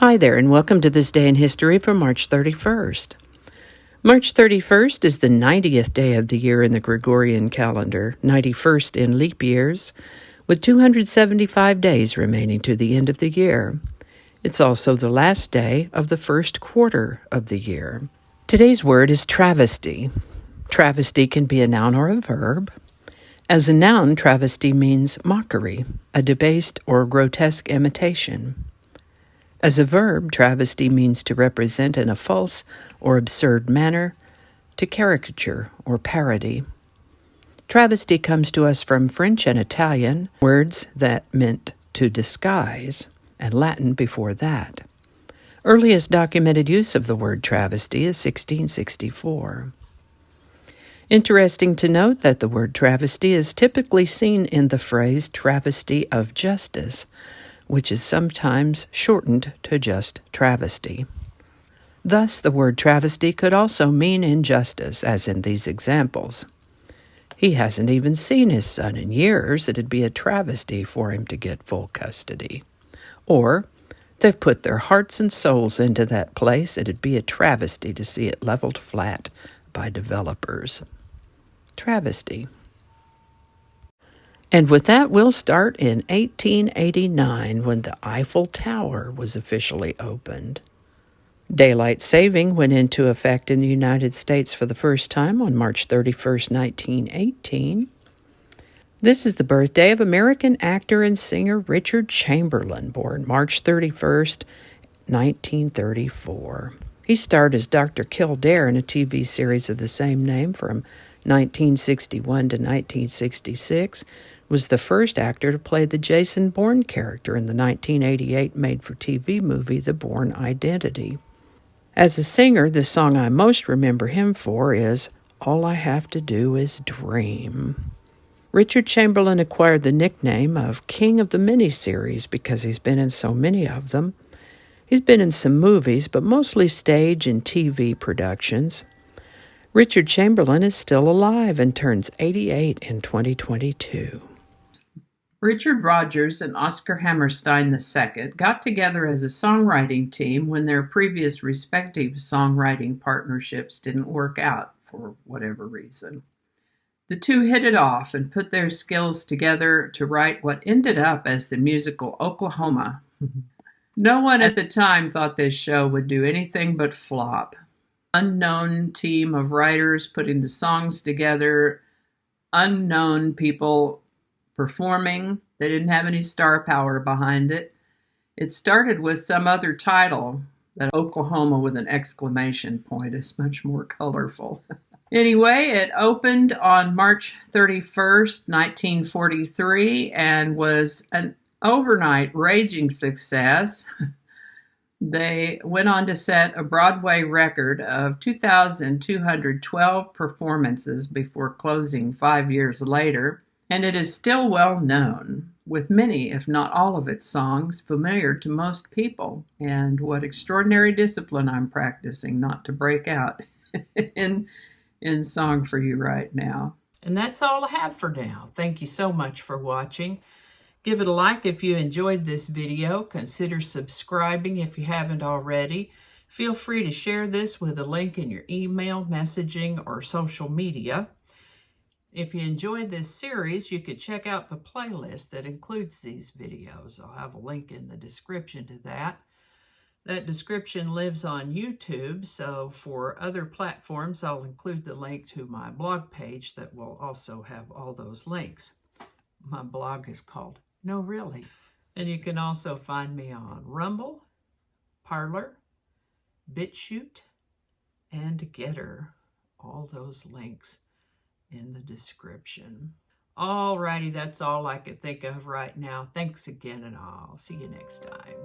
Hi there, and welcome to This Day in History for March 31st. March 31st is the 90th day of the year in the Gregorian calendar, 91st in leap years, with 275 days remaining to the end of the year. It's also the last day of the first quarter of the year. Today's word is travesty. Travesty can be a noun or a verb. As a noun, travesty means mockery, a debased or grotesque imitation. As a verb, travesty means to represent in a false or absurd manner, to caricature or parody. Travesty comes to us from French and Italian, words that meant to disguise, and Latin before that. Earliest documented use of the word travesty is 1664. Interesting to note that the word travesty is typically seen in the phrase travesty of justice, which is sometimes shortened to just travesty. Thus, the word travesty could also mean injustice, as in these examples. He hasn't even seen his son in years. It'd be a travesty for him to get full custody. Or, they've put their hearts and souls into that place. It'd be a travesty to see it leveled flat by developers. Travesty. And with that, we'll start in 1889 when the Eiffel Tower was officially opened. Daylight saving went into effect in the United States for the first time on March 31st, 1918. This is the birthday of American actor and singer Richard Chamberlain, born March 31st, 1934. He starred as Dr. Kildare in a TV series of the same name from 1961 to 1966. Was the first actor to play the Jason Bourne character in the 1988 made-for-TV movie The Bourne Identity. As a singer, the song I most remember him for is All I Have to Do Is Dream. Richard Chamberlain acquired the nickname of King of the Miniseries because he's been in so many of them. He's been in some movies, but mostly stage and TV productions. Richard Chamberlain is still alive and turns 88 in 2022. Richard Rodgers and Oscar Hammerstein II got together as a songwriting team when their previous respective songwriting partnerships didn't work out for whatever reason. The two hit it off and put their skills together to write what ended up as the musical Oklahoma. No one at the time thought this show would do anything but flop. Unknown team of writers putting the songs together, unknown people performing. They didn't have any star power behind it. It started with some other title. That Oklahoma with an exclamation point is much more colorful. Anyway, it opened on March 31st, 1943, and was an overnight raging success. They went on to set a Broadway record of 2,212 performances before closing 5 years later. And it is still well known, with many, if not all of its songs, familiar to most people. And what extraordinary discipline I'm practicing not to break out in song for you right now. And that's all I have for now. Thank you so much for watching. Give it a like if you enjoyed this video. Consider subscribing if you haven't already. Feel free to share this with a link in your email, messaging, or social media. If you enjoyed this series, you could check out the playlist that includes these videos. I'll have a link in the description to that. That description lives on YouTube, so for other platforms, I'll include the link to my blog page that will also have all those links. My blog is called No Really. And you can also find me on Rumble, Parler, BitChute, and Getter. All those links in the description. Alrighty, that's all I could think of right now. Thanks again, and I'll see you next time.